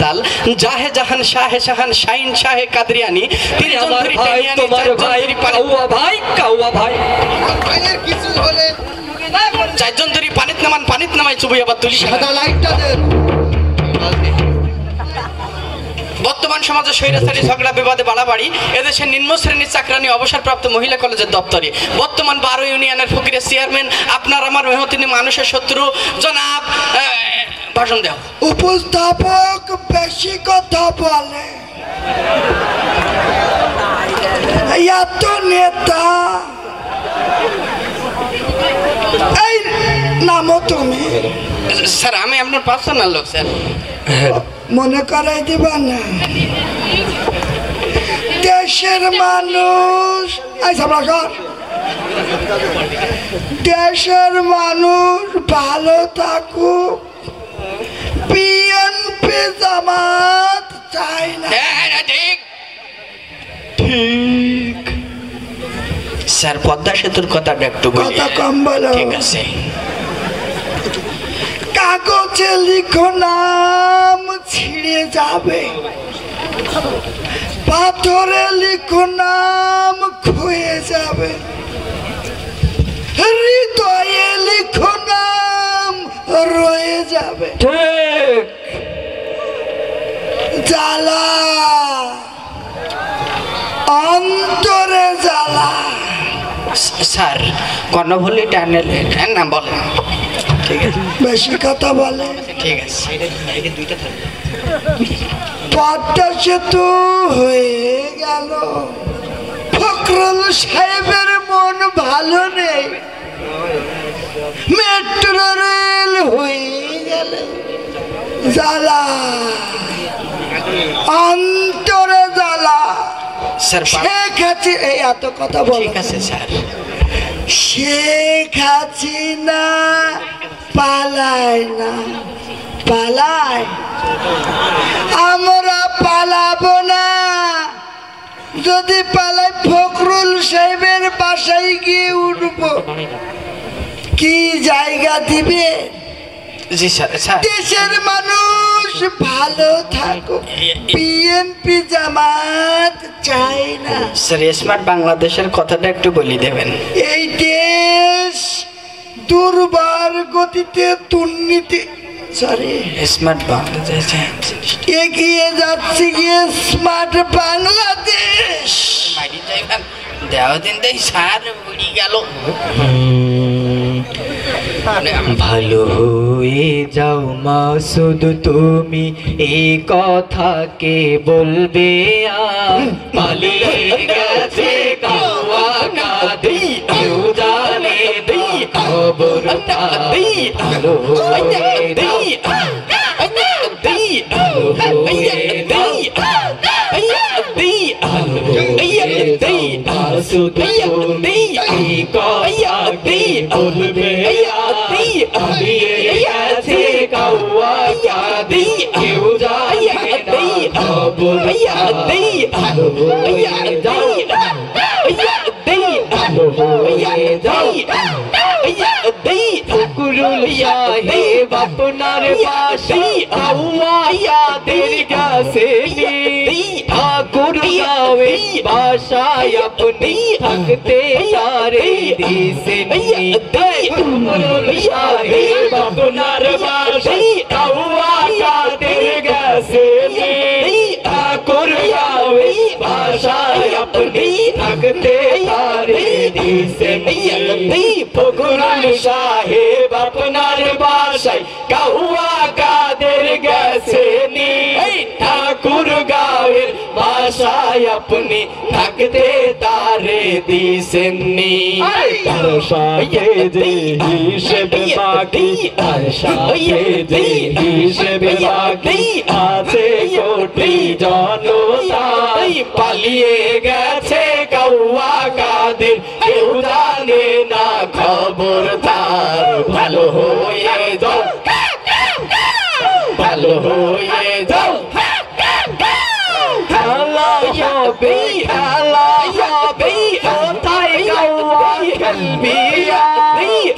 তাল জাহে জাহান শাহে শাহান শাইন শাহে কাদরিয়ানি আমার ভাই তোমার ভাই কাউয়া ভাই কিছু হলে চারজন ধরি পানিত নামাই চুবই আবার তুলি সাদা লাইটটা দেন। বর্তমান সমাজে স্বৈরাচারী ঝগড়া বিবাদে বাড়াবাড়ি এদেশের নিম্ন শ্রেণীর চাকরানি অবসরপ্রাপ্ত মহিলা কলেজের দপ্তরে বর্তমান 12 ইউনিয়নের ফকিরের চেয়ারম্যান আপনার আমার মেহতিনী মানুষের শত্রু জনাব ভাষণ দেও। উপস্থাপক বেশি কথা বলে, এত নেতা এই নামও তুমি স্যার আমি আপনার পার্সোনাল লোক স্যার মনে করাই দিবা না। দেশের মানুষ দেশের মানুষ ভালো থাকুক, বিএনপি জামাত চাই না। ঠিক ঠিক স্যার পদ্মা সেতুর কথাটা একটু কথা কম বলো। ঠিক আছে কাগজে লিখো নাম ছিঁড়ে যাবে, পাথরে লিখো নাম ক্ষয়ে যাবে, হৃদয়ে লিখো নাম রয়ে যাবে। ঠিক জ্বালা অন্তরে জ্বালা। স্যার কর্ণভূলি টানেল না বলেন ঠিক আছে বেশি কথা বলে। ঠিক আছে পদ্মা সেতু হয়ে গেল, ফখরুল সাহেবের মন ভালো নেই, মেট্রো রেল হয়ে গেল, জ্বালা অন্তরে জ্বালা। স্যার শেখ হাসিনা এই এত কথা বল। ঠিক আছে স্যার শেখ হাসিনা পালায় না, পালায়, আমরা পালাবো না। যদি পালাই ফখরুল সাহেবের বাসায় গিয়ে উঠবো, কি জায়গা দিবে? জি স্যার স্যার দেশের মানুষ ভালো থাকুক, বিএনপি জামাত চাই না। স্যার স্মার্ট বাংলাদেশের কথাটা একটু বলি দেবেন। এই দেশ দুর্বার গতিতে দুর্নীতি স্মার্ট বাংলাদেশ এগিয়ে যাচ্ছে, গিয়ে স্মার্ট বাংলাদেশ। দেওয়া দিন দেই স্যার উড়ি গেল। ভালো হয়ে যাও মাসুদ তুমি, এই কথা কে বলবে আর? পালিয়ে গেছে কাওয়া কাঁদি, কেউ জানে দিই খবরটা দিই, ভালো হয়ে যাও মাসুদ তুমি এই কথা কে বলবে আর? পালিয়ে গেছে কাওয়া কাঁদি, কেউ জানে না খবরটা দিই, ভালো হয়ে যাও ভালো হয়ে যাও। ফখরুল সাহেব আপনার পাশে কাওয়াদের কাছে ঠাকুর গাঁয়ে বাসায় আপনি থাকতে পারে দিয়েছেন। ফখরুল সাহেব আপনার পাশে কাওয়াদের কাছে ঠাকুর গাঁয়ে বাসায় আপনি থাকতে পারে দিয়েছেন। ফখরুল সাহেব আপনার বাসায় কাওয়া কাদের গেছে নি, ঠাকুর গাঁয়ের বাসায় আপনি থাকতে তারে দিয়েছেন নি। তার সাথে যে হিসেবে বাকি, তার সাথে যে হিসেবে বাকি আছে কোটি জনতাই, পালিয়ে গেছে কাওয়া কাদের, কেউ জানে না খবর তার। ভালো হয়ে যাও ভালো হয়ে যাও। খেলা হবে খেলা হবে, কোথায় কাওয়া খেলবি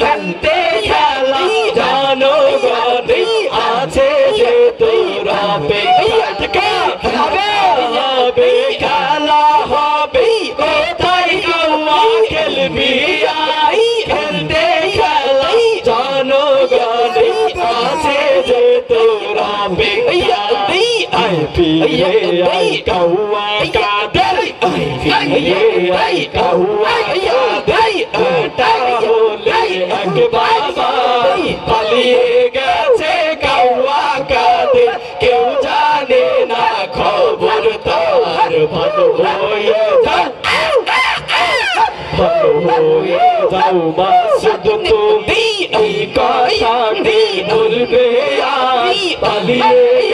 খেলতে খেলা, জনগণ আছে যে তোরা আই ফিরে আই কাউয়া কাদের আই ফিরে আই কাউয়া কাদের এটা হলে এক বাবা পালিয়ে গেছে কাউয়া কাদের কেউ জানে না খবর তার ভালো হয়ে যাও ভালো হয়ে যাও মাসুদ তুমি এই কথাটি বলবে আর পালিয়ে